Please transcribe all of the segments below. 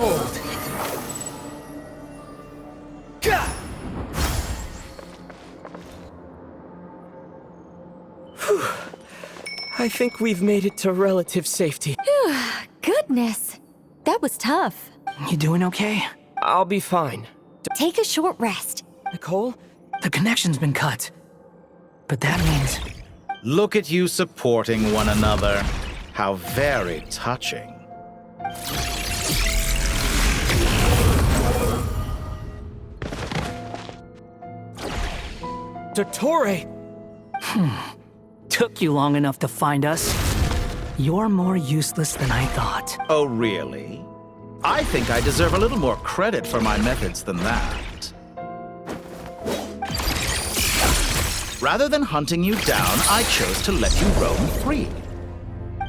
Hold. Whew. I think we've made it to relative safety. Goodness, that was tough. You doing okay? I'll be fine. Take a short rest. Nicole? The connection's been cut. But that means... Look at you supporting one another. How very touching. Dottore! Took you long enough to find us. You're more useless than I thought. Oh, really? I think I deserve a little more credit for my methods than that. Rather than hunting you down, I chose to let you roam free.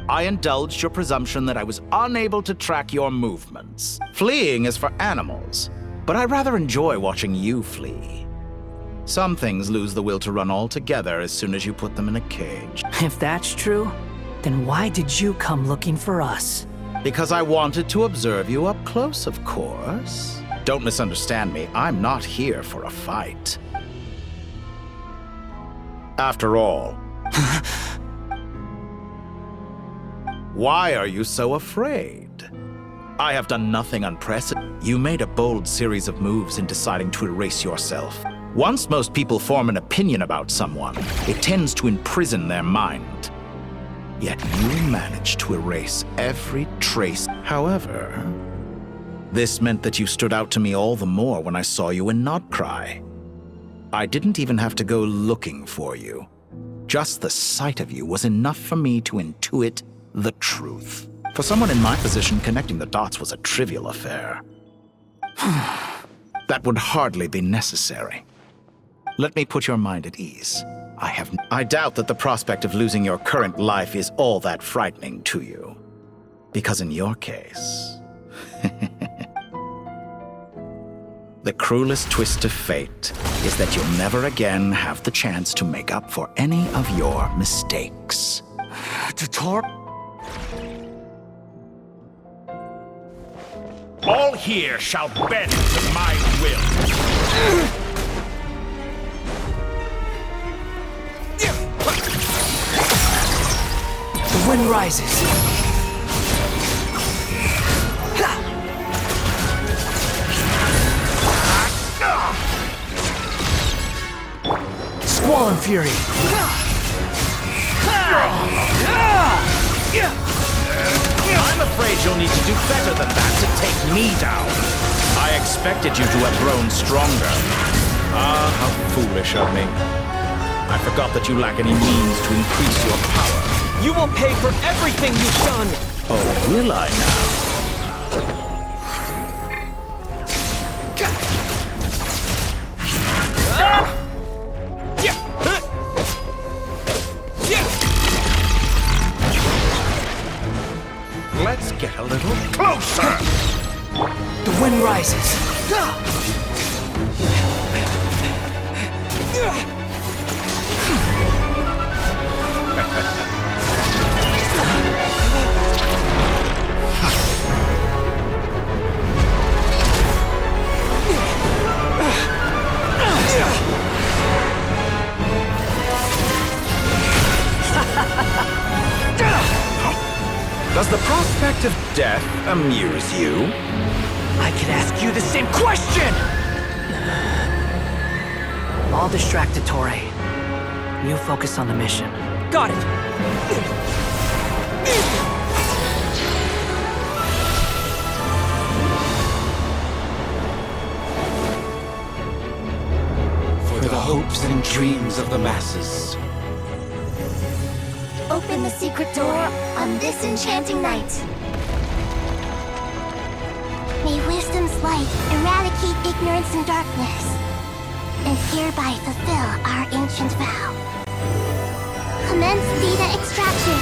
I indulged your presumption that I was unable to track your movements. Fleeing is for animals, but I rather enjoy watching you flee. Some things lose the will to run altogether as soon as you put them in a cage. If that's true, then why did you come looking for us? Because I wanted to observe you up close, of course. Don't misunderstand me, I'm not here for a fight. After all, why are you so afraid? I have done nothing unprecedented. You made a bold series of moves in deciding to erase yourself. Once most people form an opinion about someone, it tends to imprison their mind. Yet you managed to erase every trace. However, this meant that you stood out to me all the more when I saw you in Nodcry. I didn't even have to go looking for you. Just the sight of you was enough for me to intuit the truth. For someone in my position, connecting the dots was a trivial affair. That would hardly be necessary. Let me put your mind at ease. I doubt that the prospect of losing your current life is all that frightening to you. Because in your case, the cruelest twist of fate is that you'll never again have the chance to make up for any of your mistakes. Dottore? All here shall bend to my will. The wind rises. Squall and fury. I'm afraid you'll need to do better than that to take me down. I expected you to have grown stronger. Ah, how foolish of me. I forgot that you lack any means to increase your power. You will pay for everything you've done! Oh, will I now? Let's get a little closer! The wind rises. Does the prospect of death amuse you? I could ask you the same question! I'll distract Dottore. You focus on the mission. Got it! For the hopes and dreams of the masses. Open the secret door on this enchanting night. May wisdom's light eradicate ignorance and darkness, and hereby fulfill our ancient vow. Commence data extraction.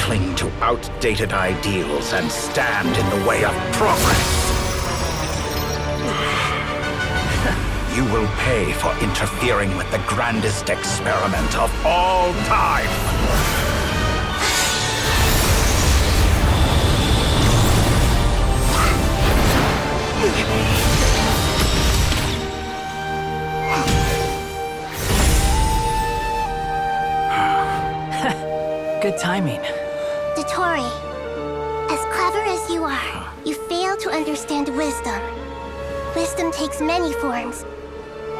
cling to outdated ideals and stand in the way of progress. You will pay for interfering with the grandest experiment of all time. Good timing. Dottore, as clever as you are, you fail to understand wisdom. Wisdom takes many forms,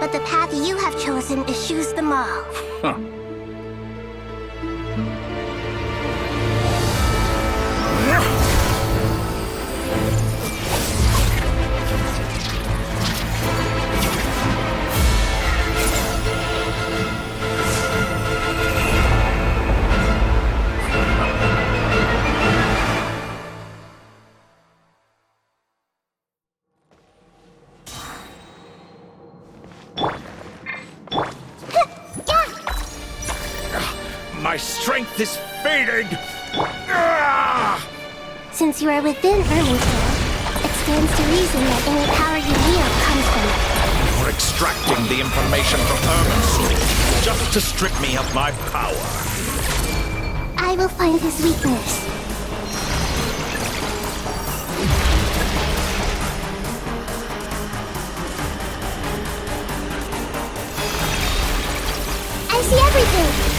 but the path you have chosen eschews them all. Huh. My strength is fading! Since you are within Irminster, it stands to reason that any power you wield comes from it. You're extracting the information from Irminster just to strip me of my power. I will find his weakness. I see everything!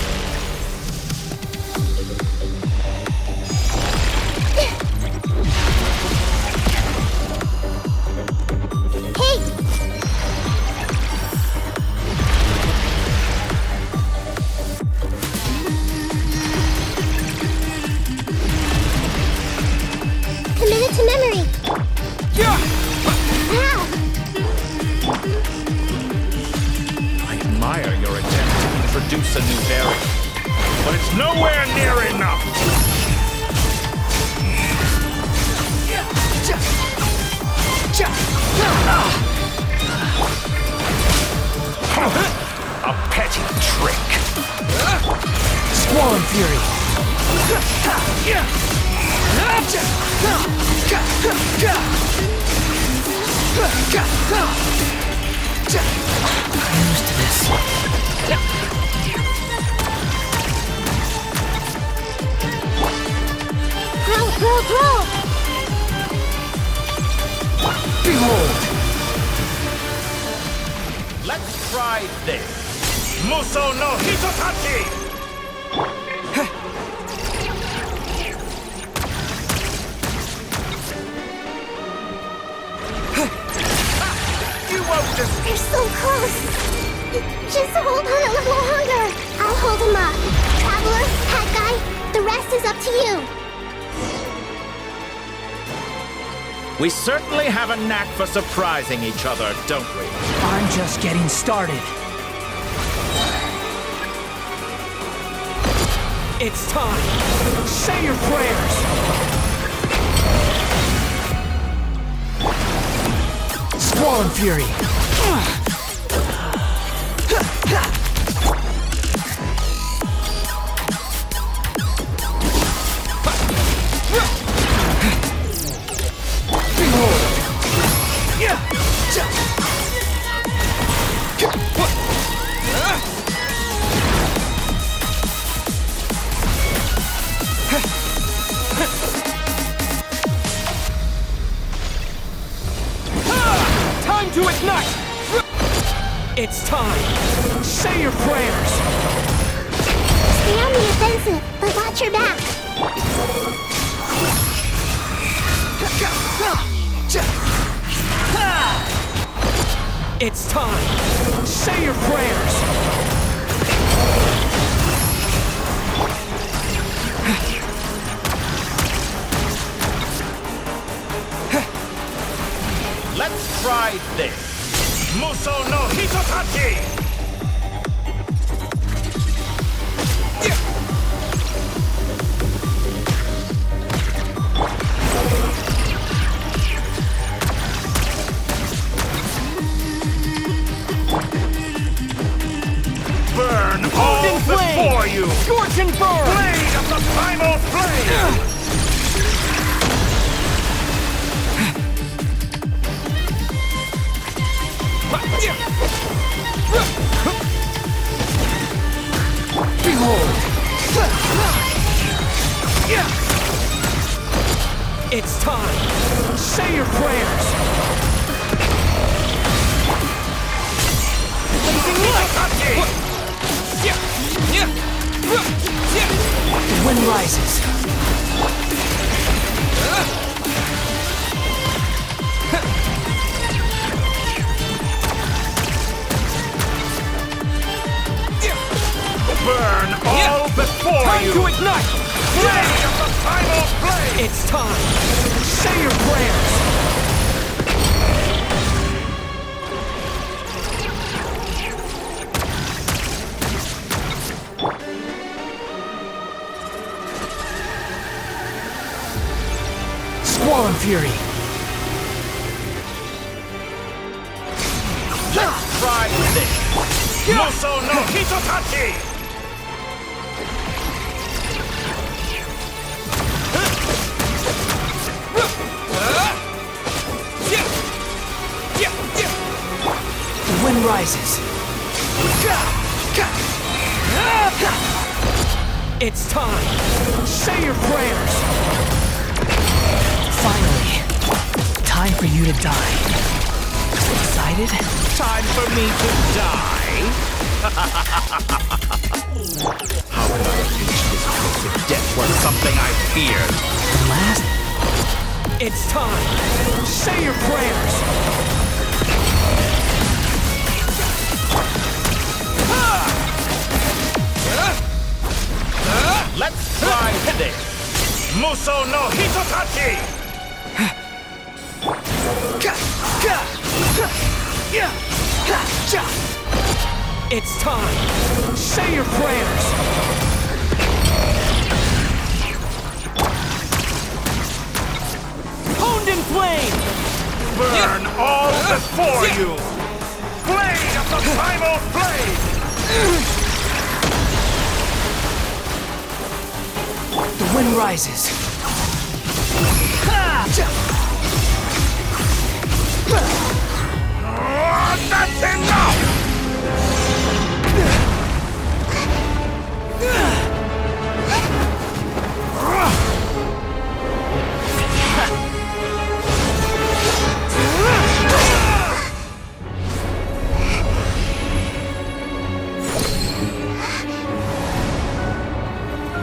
To memory. Yeah! Wow. I admire your attempt to introduce a new variant, but it's nowhere near enough! A petty trick! Squall and Fury. I'm used to this. Grow! Behold! Let's try this. Muso no Hitotachi! You won't just... They're so close! Just hold on a little longer! I'll hold him up. Traveler, Hat Guy, the rest is up to you! We certainly have a knack for surprising each other, don't we? I'm just getting started. It's time! Say your prayers! Squall and Fury. Time to ignite! It's time! Say your prayers! Stay on the offensive, but watch your back! It's time! Say your prayers! Let's try this. Muso no Hitotachi! Burn all before you! Scorch and burn! Blade of the primal primal flame! Behold! It's time! Say your prayers! Blazing light! The wind rises. Burn all before Time you! to ignite! Flame of the primal flame! It's time! Say your prayers! Squall and fury. Let's try this! Muso no Hitotachi! The wind rises. It's time! Say your prayers! Finally, time for you to die. Excited? Time for me to die? How could I finish this place if death were something I feared? The last? It's time! Say your prayers! Let's try this! Muso no Hitotachi! It's time! Say your prayers! Honed in flame! Burn all before you! Blade of the primal flame! The wind rises. That's enough!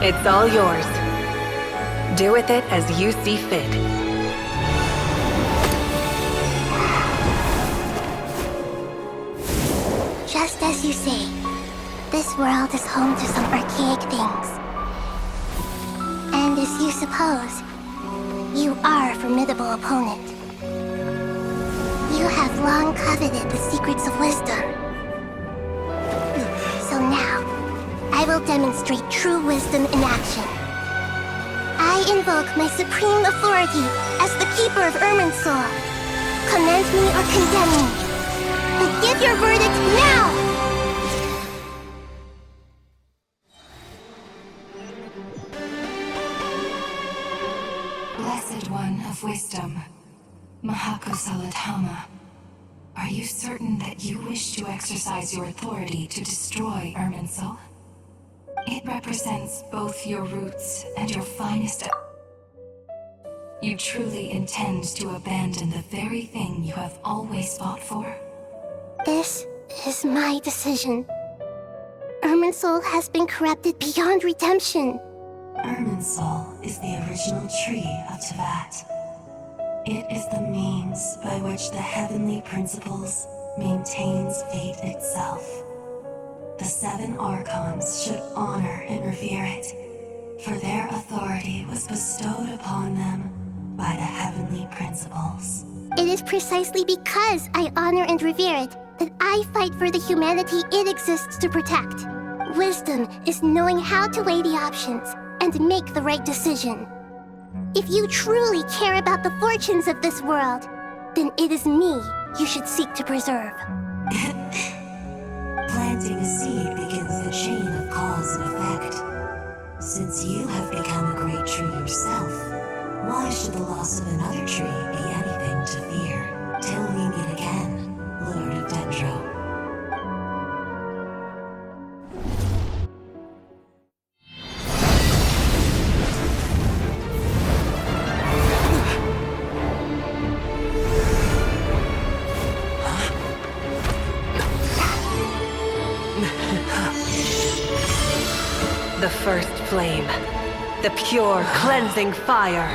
It's all yours. Do with it as you see fit. Just as you say, this world is home to some archaic things. And as you suppose, you are a formidable opponent. You have long coveted the secrets of wisdom. So now, I will demonstrate true wisdom in action. I invoke my supreme authority as the keeper of Irminsul. Commend me or condemn me. But give your verdict now! Blessed One of Wisdom, Mahako Salatama, are you certain that you wish to exercise your authority to destroy Irminsul? It represents both your roots and your finest. You truly intend to abandon the very thing you have always fought for? This is my decision. Irminsul has been corrupted beyond redemption. Irminsul is the original tree of Tevat. It is the means by which the heavenly principles maintains fate itself. The 7 Archons should honor and revere it, for their authority was bestowed upon them by the heavenly principles. It is precisely because I honor and revere it that I fight for the humanity it exists to protect. Wisdom is knowing how to weigh the options and make the right decision. If you truly care about the fortunes of this world, then it is me you should seek to preserve. Planting a seed begins the chain of cause and effect. Since Since you have become a great tree yourself, why should the loss of another tree be anything to fear? Till we meet again, Lord of Dendro. The first flame. The pure, cleansing fire.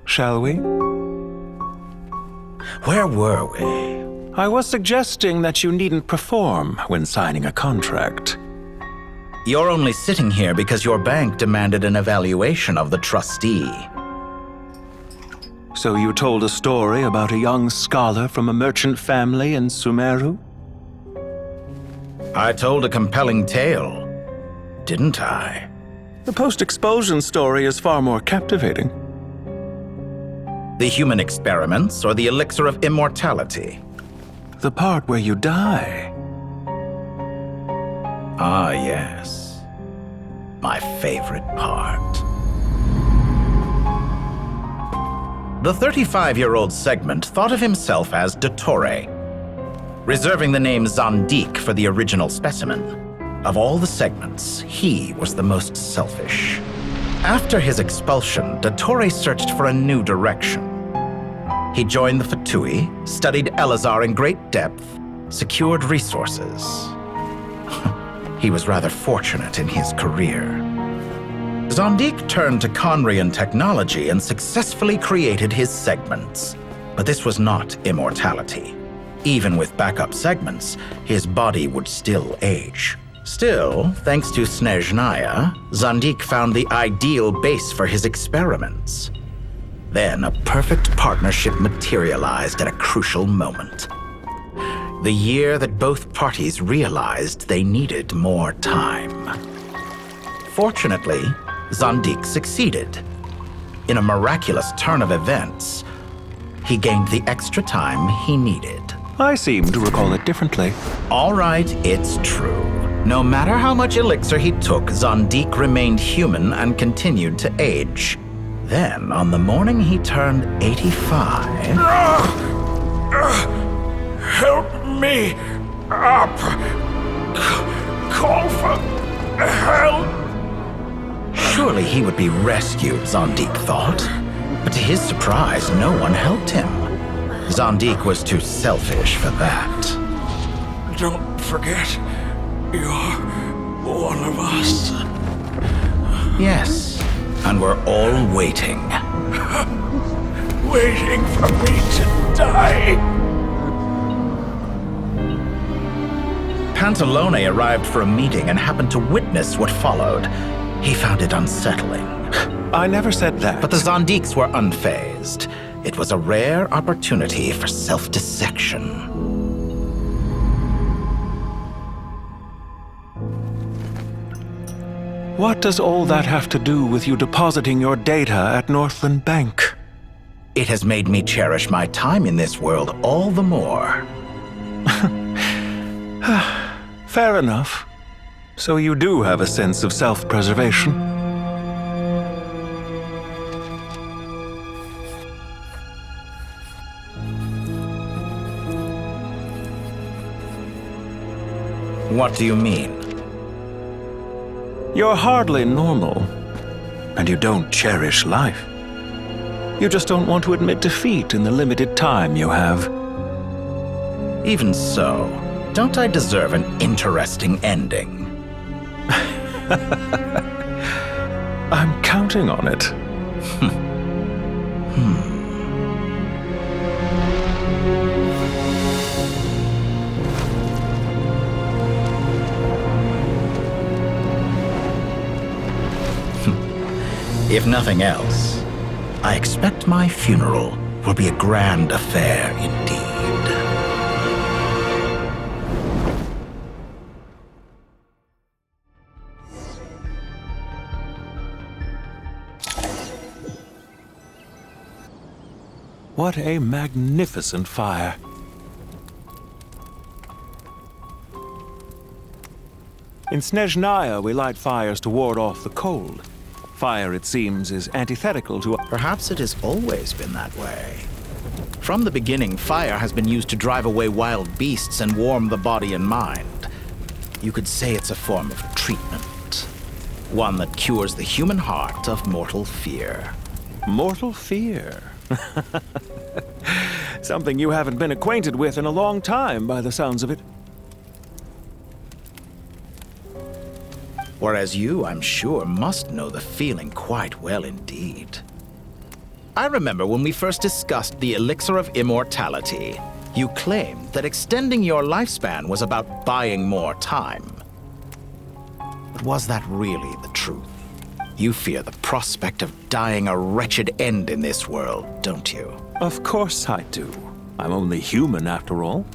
Shall we? Where were we? I was suggesting that you needn't perform when signing a contract. You're only sitting here because your bank demanded an evaluation of the trustee. So you told a story about a young scholar from a merchant family in Sumeru? I told a compelling tale, didn't I? The post-expulsion story is far more captivating. The human experiments or the elixir of immortality? The part where you die. Ah, yes. My favorite part. The 35-year-old segment thought of himself as dottore, reserving the name Zandik for the original specimen. Of all the segments, he was the most selfish. After his expulsion, dottore searched for a new direction. He joined the Fatui, studied Elazar in great depth, secured resources. He was rather fortunate in his career. Zandik turned to Conrian technology and successfully created his segments. But this was not immortality. Even with backup segments, his body would still age. Still, thanks to Snezhnaya, Zandik found the ideal base for his experiments. Then a perfect partnership materialized at a crucial moment. The year that both parties realized they needed more time. Fortunately, Zandik succeeded. In a miraculous turn of events, he gained the extra time he needed. I seem to recall it differently. All right, it's true. No matter how much elixir he took, Zandik remained human and continued to age. Then, on the morning he turned 85... Help me up! Call for help! Surely he would be rescued, Zandik thought. But to his surprise, no one helped him. Zandik was too selfish for that. Don't forget, you're one of us. Yes, and we're all waiting. Waiting for me to die. Pantalone arrived for a meeting and happened to witness what followed. He found it unsettling. I never said that. But the Zandiks were unfazed. It was a rare opportunity for self-dissection. What does all that have to do with you depositing your data at Northland Bank? It has made me cherish my time in this world all the more. Fair enough. So you do have a sense of self-preservation. What do you mean? You're hardly normal, and you don't cherish life. You just don't want to admit defeat in the limited time you have. Even so, don't I deserve an interesting ending? I'm counting on it. If nothing else, I expect my funeral will be a grand affair indeed. What a magnificent fire. In Snezhnaya, we light fires to ward off the cold. Fire, it seems, is antithetical to... Perhaps it has always been that way. From the beginning, fire has been used to drive away wild beasts and warm the body and mind. You could say it's a form of treatment. One that cures the human heart of mortal fear. Mortal fear? Something you haven't been acquainted with in a long time, by the sounds of it. Whereas you, I'm sure, must know the feeling quite well indeed. I remember when we first discussed the elixir of immortality, you claimed that extending your lifespan was about buying more time. But was that really the truth? You fear the prospect of dying a wretched end in this world, don't you? Of course I do. I'm only human, after all.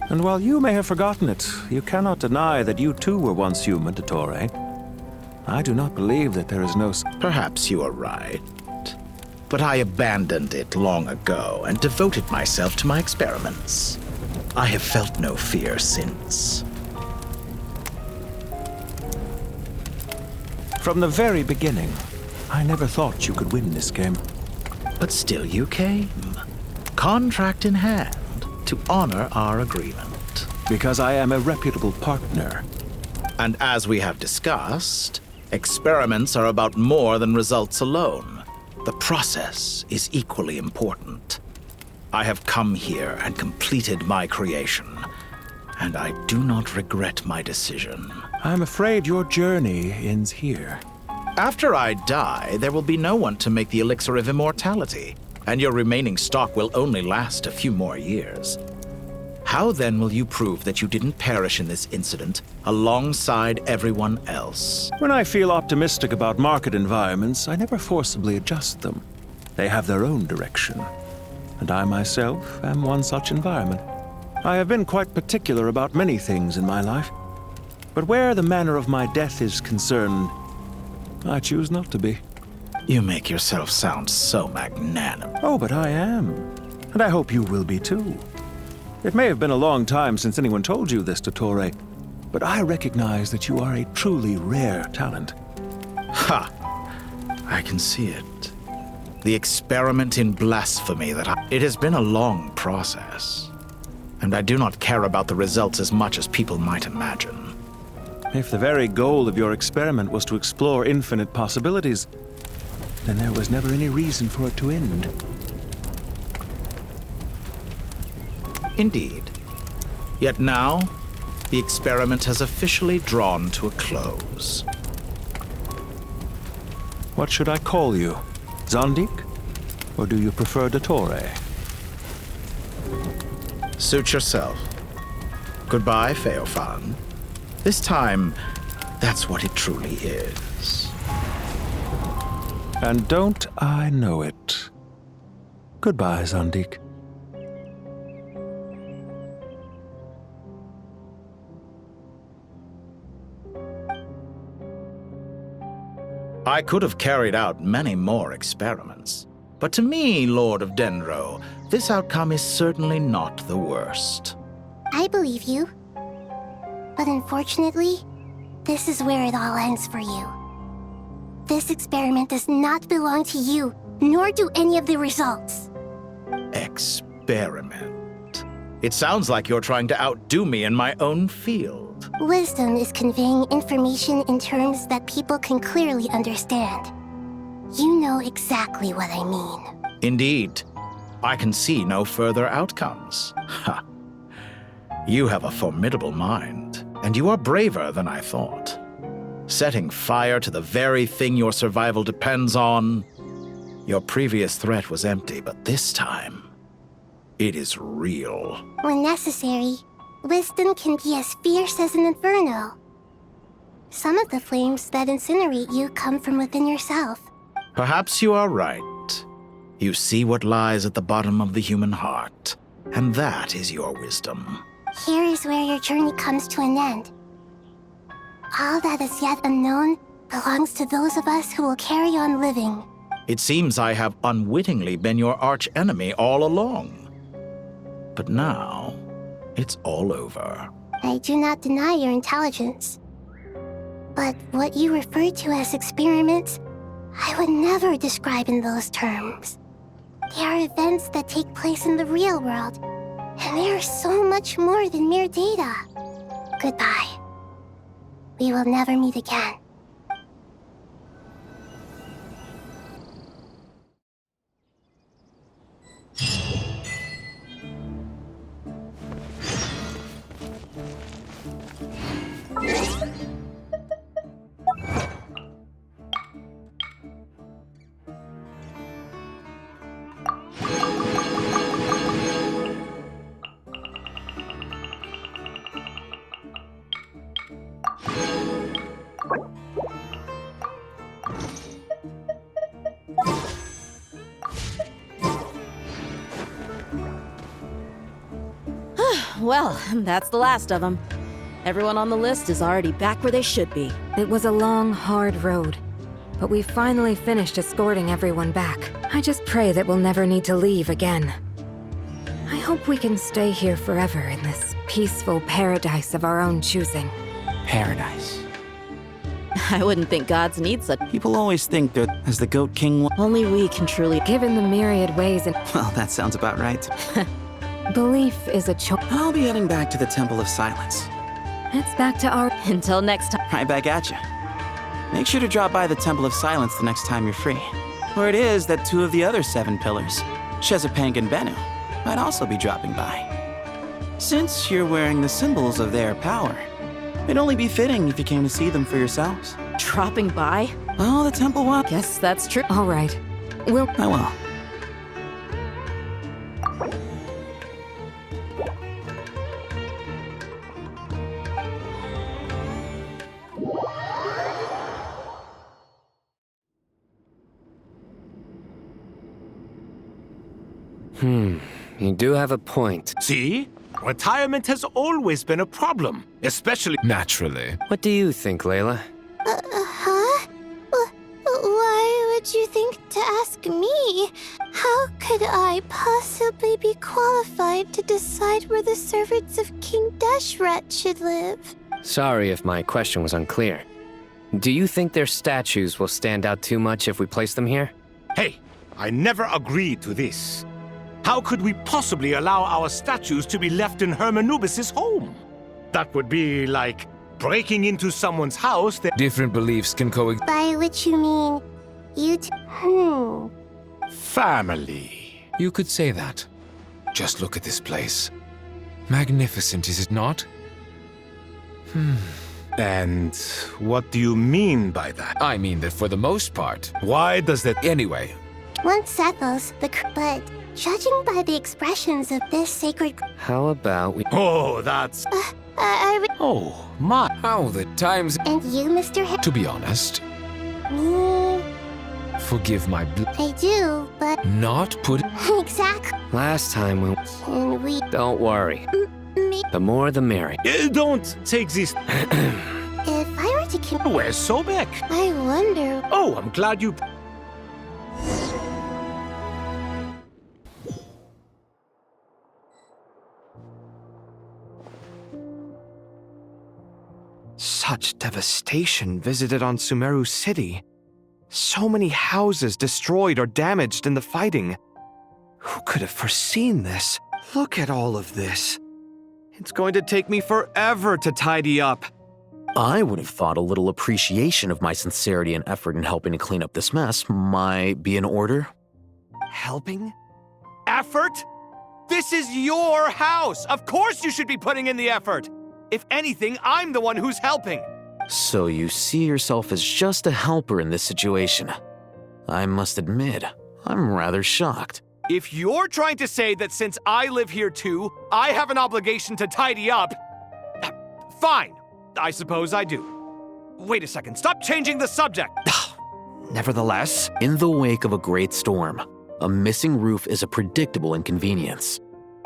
And while you may have forgotten it, you cannot deny that you too were once human, dottore. I do not believe that there is no... Perhaps you are right. But I abandoned it long ago and devoted myself to my experiments. I have felt no fear since. From the very beginning, I never thought you could win this game. But still you came, contract in hand, to honor our agreement. Because I am a reputable partner. And as we have discussed, experiments are about more than results alone. The process is equally important. I have come here and completed my creation, and I do not regret my decision. I'm afraid your journey ends here. After I die, there will be no one to make the elixir of immortality, and your remaining stock will only last a few more years. How then will you prove that you didn't perish in this incident alongside everyone else? When I feel optimistic about market environments, I never forcibly adjust them. They have their own direction, and I myself am one such environment. I have been quite particular about many things in my life, but where the manner of my death is concerned, I choose not to be. You make yourself sound so magnanimous. Oh, but I am. And I hope you will be too. It may have been a long time since anyone told you this, dottore, but I recognize that you are a truly rare talent. Ha! I can see it. The experiment in blasphemy It has been a long process, and I do not care about the results as much as people might imagine. If the very goal of your experiment was to explore infinite possibilities, then there was never any reason for it to end. Indeed. Yet now, the experiment has officially drawn to a close. What should I call you? Zondik? Or do you prefer dottore? Suit yourself. Goodbye, Feofan. This time, that's what it truly is. And don't I know it? Goodbye, Zondik. I could have carried out many more experiments, but to me, Lord of Dendro, this outcome is certainly not the worst. I believe you. But unfortunately, this is where it all ends for you. This experiment does not belong to you, nor do any of the results. Experiment? It sounds like you're trying to outdo me in my own field. Wisdom is conveying information in terms that people can clearly understand. You know exactly what I mean. Indeed. I can see no further outcomes. Ha. You have a formidable mind, and you are braver than I thought. Setting fire to the very thing your survival depends on. Your previous threat was empty, but this time, it is real. When necessary, wisdom can be as fierce as an inferno. Some of the flames that incinerate you come from within yourself. Perhaps you are right. You see what lies at the bottom of the human heart, and that is your wisdom. Here is where your journey comes to an end. All that is yet unknown belongs to those of us who will carry on living. It seems I have unwittingly been your arch-enemy all along. But now, it's all over. I do not deny your intelligence. But what you refer to as experiments, I would never describe in those terms. They are events that take place in the real world, and they are so much more than mere data. Goodbye. We will never meet again. Well, that's the last of them. Everyone on the list is already back where they should be. It was a long, hard road, but we finally finished escorting everyone back. I just pray that we'll never need to leave again. I hope we can stay here forever in this peaceful paradise of our own choosing. Paradise. I wouldn't think gods need such. People always think that as the Goat King. Only we can truly. Given the myriad ways and Well, that sounds about right. belief is a choice. I'll be heading back to the Temple of Silence. It's back to our. Until next time. Right back at you. Make sure to drop by the Temple of Silence the next time you're free. Where it is that 2 of the other 7 pillars, Shezapang and Bennu, might also be dropping by. Since you're wearing the symbols of their power, it'd only be fitting if you came to see them for yourselves. Dropping by? Oh, the temple one. Guess that's true. All right. We'll. I will. You do have a point. See? Retirement has always been a problem, especially naturally. What do you think, Layla? Huh? Why would you think to ask me? How could I possibly be qualified to decide where the servants of King Deshret should live? Sorry if my question was unclear. Do you think their statues will stand out too much if we place them here? Hey, I never agreed to this. How could we possibly allow our statues to be left in Hermanubis' home? That would be like breaking into someone's house that— Different beliefs can coexist. By which you mean you Family. You could say that. Just look at this place. Magnificent, is it not? And what do you mean by that? I mean that for the most part. Why does that— Anyway. Once settles but judging by the expressions of this sacred— How about we... Oh, that's— Oh, my. How the times... And you, Mr. To be honest, Me? forgive my I do, but— not put... Exactly. Last time we... Can we— Don't worry. Me? The more the merry. Don't take this— If I were to Where's Sobek? I wonder— Oh, I'm glad you— Such devastation visited on Sumeru City. So many houses destroyed or damaged in the fighting. Who could have foreseen this? Look at all of this. It's going to take me forever to tidy up. I would have thought a little appreciation of my sincerity and effort in helping to clean up this mess might be in order. Helping? Effort? This is your house! Of course you should be putting in the effort! If anything, I'm the one who's helping! So you see yourself as just a helper in this situation. I must admit, I'm rather shocked. If you're trying to say that since I live here too, I have an obligation to tidy up, fine. I suppose I do. Wait a second, stop changing the subject! Nevertheless, in the wake of a great storm, a missing roof is a predictable inconvenience.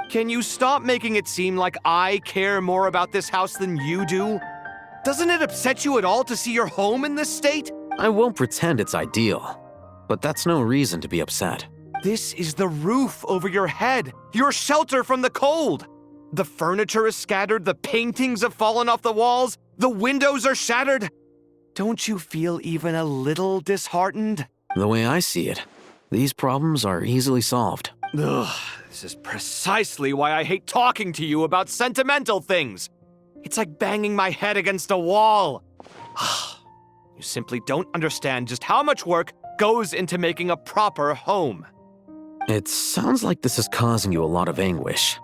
Can you stop making it seem like I care more about this house than you do? Doesn't it upset you at all to see your home in this state? I won't pretend it's ideal, but that's no reason to be upset. This is the roof over your head, your shelter from the cold. The furniture is scattered, the paintings have fallen off the walls, the windows are shattered. Don't you feel even a little disheartened? The way I see it, these problems are easily solved. Ugh, this is precisely why I hate talking to you about sentimental things. It's like banging my head against a wall. You simply don't understand just how much work goes into making a proper home. It sounds like this is causing you a lot of anguish.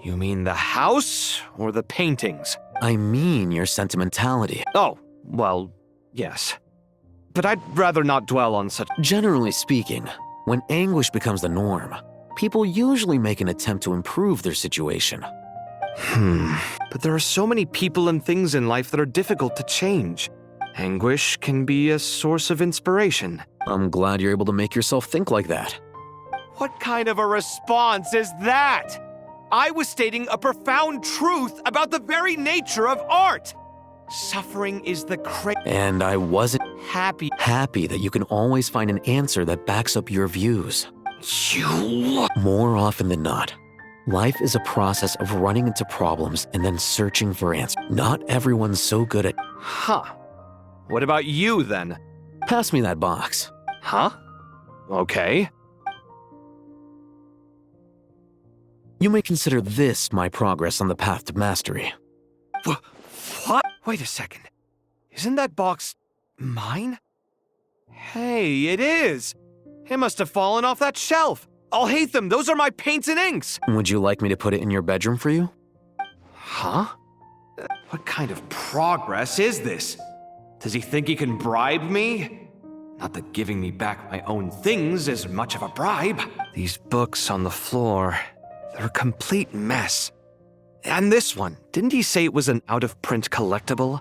You mean the house or the paintings? I mean your sentimentality. Oh, well, yes. But I'd rather not dwell on such... Generally speaking, when anguish becomes the norm, people usually make an attempt to improve their situation. But there are so many people and things in life that are difficult to change. Anguish can be a source of inspiration. I'm glad you're able to make yourself think like that. What kind of a response is that? I was stating a profound truth about the very nature of art. Suffering is the And I wasn't happy that you can always find an answer that backs up your views. You... More often than not, life is a process of running into problems and then searching for answers. Not everyone's so good at... Huh. What about you, then? Pass me that box. Huh? Okay. You may consider this my progress on the path to mastery. What? Wait a second. Isn't that box mine? Hey, it is. It must have fallen off that shelf. I'll hate them. Those are my paints and inks. Would you like me to put it in your bedroom for you? Huh? What kind of progress is this? Does he think he can bribe me? Not that giving me back my own things is much of a bribe. These books on the floor, they're a complete mess. And this one, didn't he say it was an out-of-print collectible?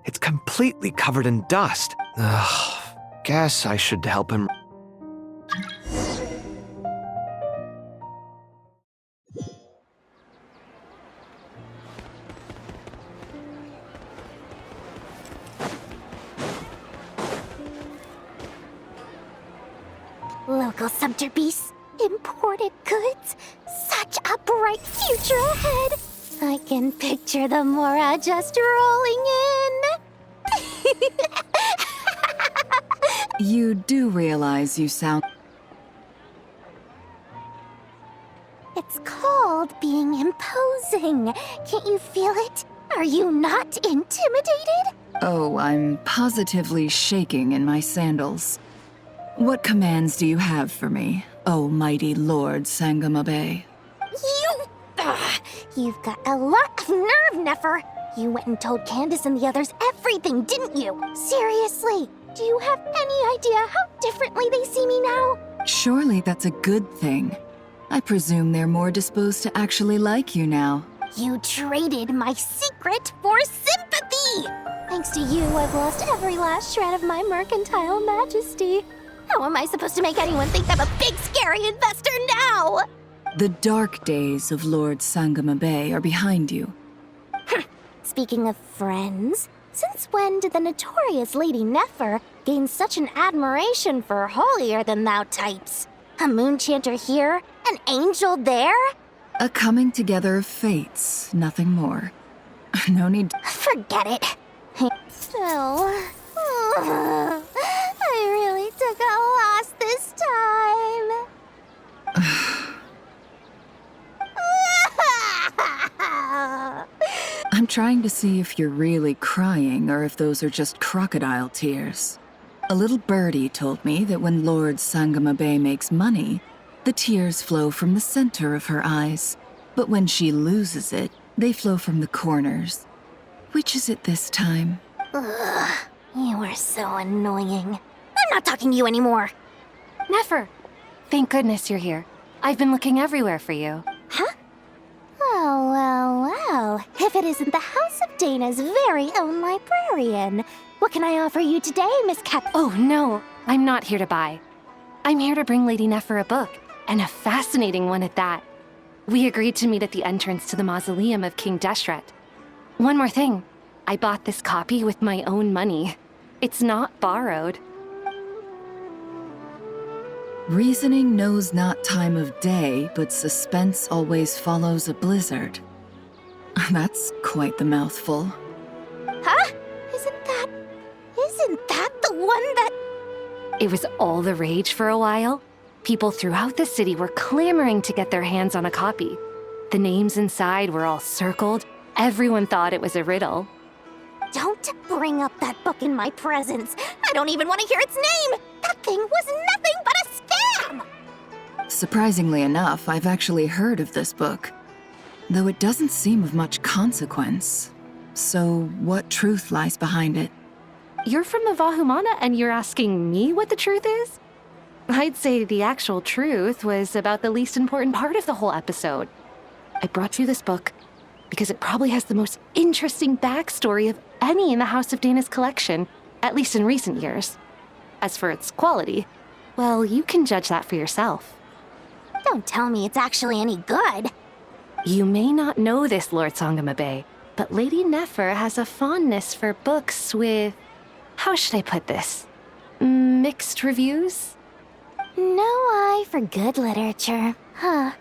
It's completely covered in dust. Ugh, guess I should help him. Local subterbeasts, imported goods, such a bright future ahead. I can picture the Mora just rolling in. You do realize you sound... It's called being imposing. Can't you feel it? Are you not intimidated? Oh, I'm positively shaking in my sandals. What commands do you have for me, oh mighty Lord Sangamabe? You've got a lot of nerve, Nefer. You went and told Candace and the others everything, didn't you? Seriously, do you have any idea how differently they see me now? Surely that's a good thing. I presume they're more disposed to actually like you now. You traded my secret for sympathy! Thanks to you, I've lost every last shred of my mercantile majesty. How am I supposed to make anyone think I'm a big, scary investor now? The dark days of Lord Sangamabe are behind you. Speaking of friends, since when did the notorious Lady Nefer gain such an admiration for holier-than-thou types? A moon chanter here? An angel there? A coming together of fates, nothing more. No need... Forget it. Still... I really took a loss this time. trying to see if you're really crying or if those are just crocodile tears. A little birdie told me that when Lord Sangamabe makes money, the tears flow from the center of her eyes. But when she loses it, they flow from the corners. Which is it this time? Ugh, you are so annoying. I'm not talking to you anymore. Nefer, thank goodness you're here. I've been looking everywhere for you. Huh? Well. If it isn't the House of Dana's very own librarian. What can I offer you today, Miss Cap? Oh, no, I'm not here to buy. I'm here to bring Lady Nefer a book, and a fascinating one at that. We agreed to meet at the entrance to the mausoleum of King Deshret. One more thing. I bought this copy with my own money. It's not borrowed. Reasoning knows not time of day, but suspense always follows a blizzard. That's quite the mouthful. Huh? Isn't that the one that... It was all the rage for a while. People throughout the city were clamoring to get their hands on a copy. The names inside were all circled. Everyone thought it was a riddle. Don't bring up that book in my presence. I don't even want to hear its name. That thing was nothing but a scam. Surprisingly enough, I've actually heard of this book, though it doesn't seem of much consequence. So what truth lies behind it? You're from the Vahumana and you're asking me what the truth is? I'd say the actual truth was about the least important part of the whole episode. I brought you this book because it probably has the most interesting backstory of any in the House of Dana's collection, at least in recent years. As for its quality, well, you can judge that for yourself. Don't tell me it's actually any good. You may not know this, Lord Sangamabe, but Lady Nefer has a fondness for books with... how should I put this? Mixed reviews? No eye for good literature, huh?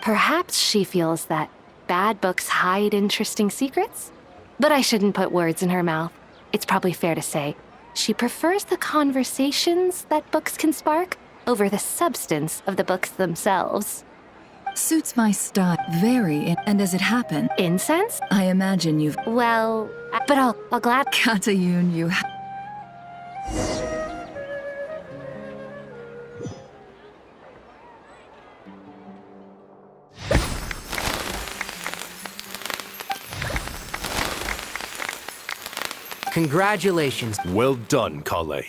Perhaps she feels that bad books hide interesting secrets? But I shouldn't put words in her mouth. It's probably fair to say she prefers the conversations that books can spark over the substance of the books themselves. Suits my style very, and as it happened... Incense? I imagine you've... Well, but I'll glad... Katayun, you... Congratulations. Well done, Kale.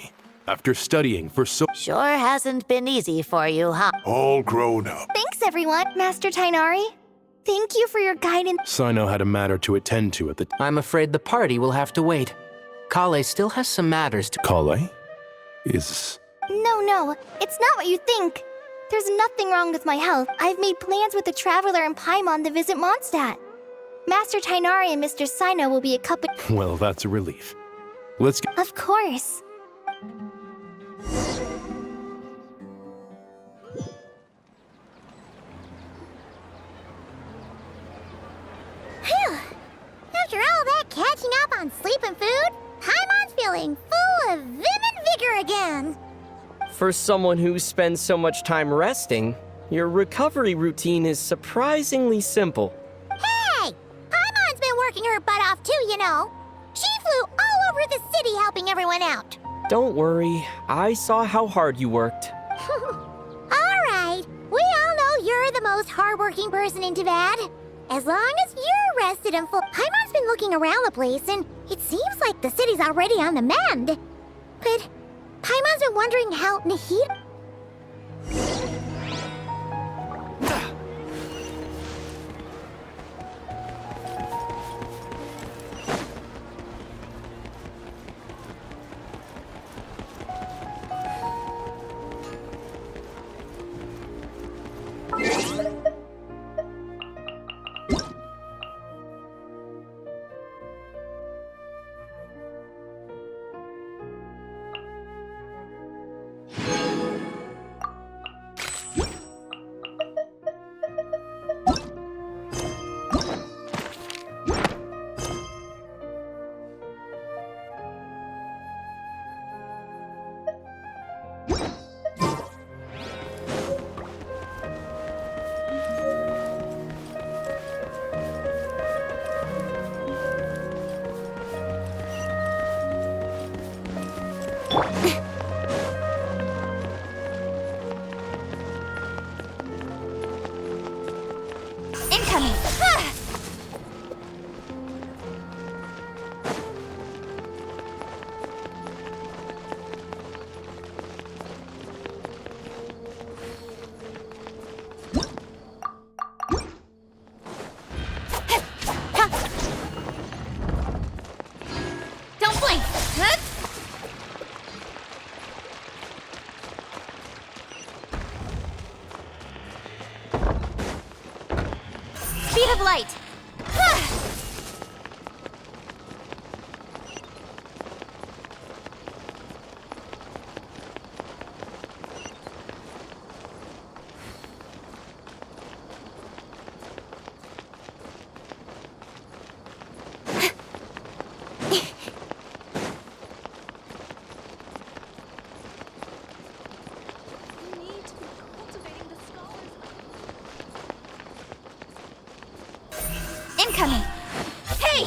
After studying for so... Sure hasn't been easy for you, huh? All grown up. Thanks, everyone. Master Tainari. Thank you for your guidance. Sino had a matter to attend to at the... I'm afraid the party will have to wait. Kale still has some matters to... Kale? Is... No, it's not what you think. There's nothing wrong with my health. I've made plans with the Traveler and Paimon to visit Mondstadt. Master Tainari and Mr. Sino will be a couple... Well, that's a relief. Let's get... Of course. Phew! After all that catching up on sleep and food, Paimon's feeling full of vim and vigor again. For someone who spends so much time resting, your recovery routine is surprisingly simple. Hey! Paimon's been working her butt off too, you know. She flew all over the city helping everyone out. Don't worry, I saw how hard you worked. All right, we all know you're the most hardworking person in Tavad. As long as you're rested and full... Paimon's been looking around the place, and it seems like the city's already on the mend. But Paimon's been wondering how Nahida... of light! Incoming! Hey!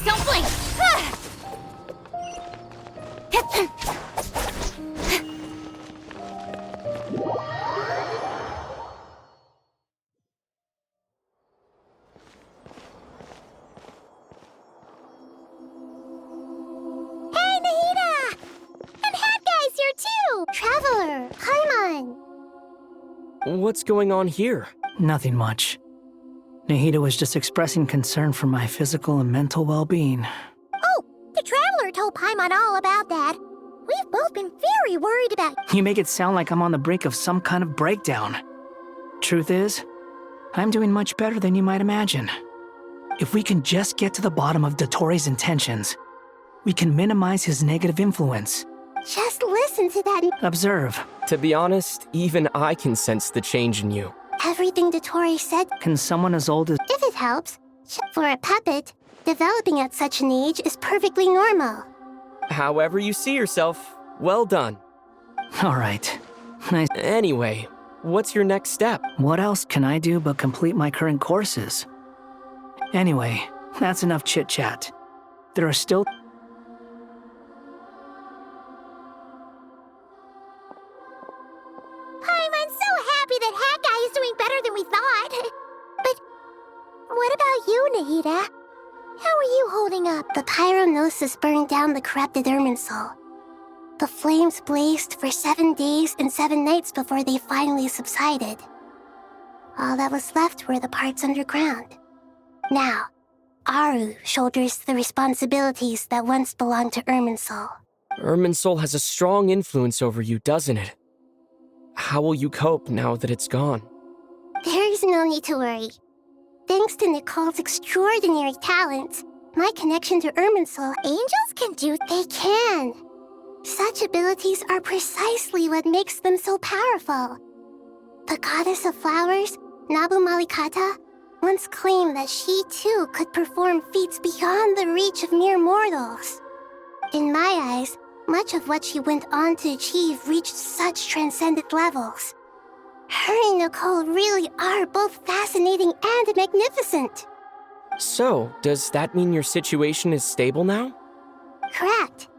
Don't blink! Traveler, Paimon! What's going on here? Nothing much. Nahida was just expressing concern for my physical and mental well-being. Oh, the Traveler told Paimon all about that. We've both been very worried about... You make it sound like I'm on the brink of some kind of breakdown. Truth is, I'm doing much better than you might imagine. If we can just get to the bottom of Dottore's intentions, we can minimize his negative influence. Just listen to that. Observe. To be honest, even I can sense the change in you. Everything dottore said. Can someone as old as... If it helps, for a puppet, developing at such an age is perfectly normal. However you see yourself, well done. All right. Nice. Anyway, what's your next step? What else can I do but complete my current courses? Anyway, that's enough chit-chat. There are still... I'm so happy that Hat Guy is doing better than we thought. But what about you, Nahida? How are you holding up? The pyronosis burned down the corrupted Irminsul. The flames blazed for 7 days and 7 nights before they finally subsided. All that was left were the parts underground. Now, Aru shoulders the responsibilities that once belonged to Irminsul. Irminsul has a strong influence over you, doesn't it? How will you cope now that it's gone? There is no need to worry. Thanks to Nicole's extraordinary talents, my connection to Irminsul, angels can do... They can. Such abilities are precisely what makes them so powerful. The goddess of flowers, Nabu Malikata, once claimed that she too could perform feats beyond the reach of mere mortals. In my eyes, much of what she went on to achieve reached such transcendent levels. Her and Nicole really are both fascinating and magnificent. So, does that mean your situation is stable now? Correct.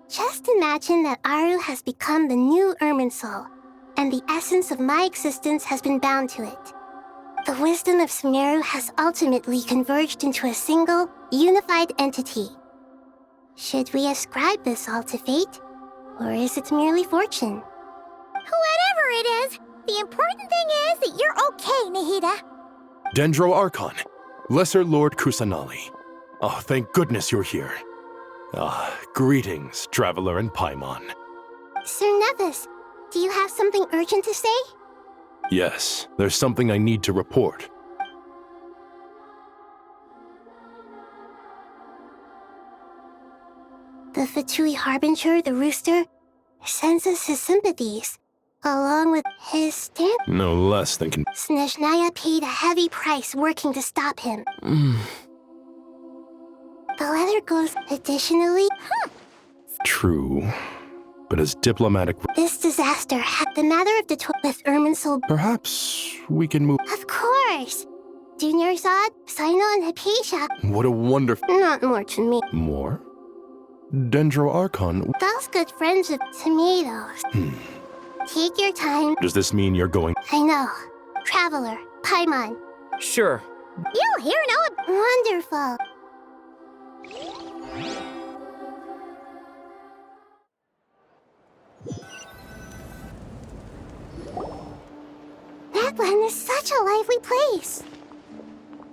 Just imagine that Aru has become the new Irminsul, and the essence of my existence has been bound to it. The wisdom of Sumeru has ultimately converged into a single, unified entity. Should we ascribe this all to fate, or is it merely fortune? Whatever it is, the important thing is that you're okay, Nahida. Dendro Archon, Lesser Lord Kusanali. Oh, thank goodness you're here. Greetings, Traveler and Paimon. Sir Nevis, do you have something urgent to say? Yes, there's something I need to report. The Fatui Harbinger, the Rooster, sends us his sympathies, along with his stamp. No less than Snezhnaya paid a heavy price working to stop him. The letter goes, additionally, True, but as diplomatic... This disaster had the matter of the with Irminsul. Perhaps we can move... Of course! Junior Zod, Sino, and Hypatia. What a wonderful... Not more to me. More? Dendro Archon... Those good friends of tomatoes. Take your time. Does this mean you're going... I know. Traveler, Paimon. Sure. You here know it. Wonderful. That land is such a lively place.